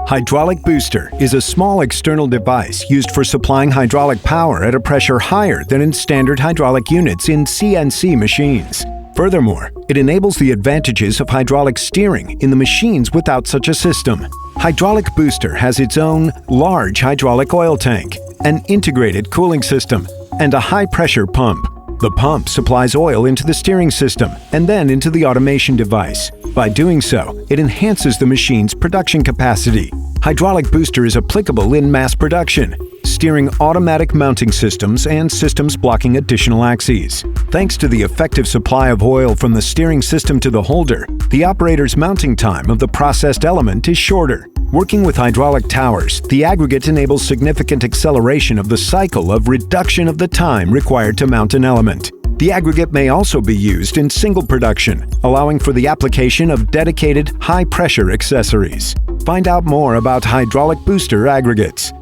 Hydraulic booster is a small external device used for supplying hydraulic power at a pressure higher than in standard hydraulic units in CNC machines. Furthermore, it enables the advantages of hydraulic steering in the machines without such a system. Hydraulic booster has its own large hydraulic oil tank, an integrated cooling system, and a high-pressure pump. The pump supplies oil into the steering system and then into the automation device. By doing so, it enhances the machine's production capacity. Hydraulic booster is applicable in mass production, steering automatic mounting systems and systems blocking additional axes. Thanks to the effective supply of oil from the steering system to the holder, the operator's mounting time of the processed element is shorter. Working with hydraulic towers, the aggregate enables significant acceleration of the cycle of reduction of the time required to mount an element. The aggregate may also be used in single production, allowing for the application of dedicated high-pressure accessories. Find out more about hydraulic booster aggregates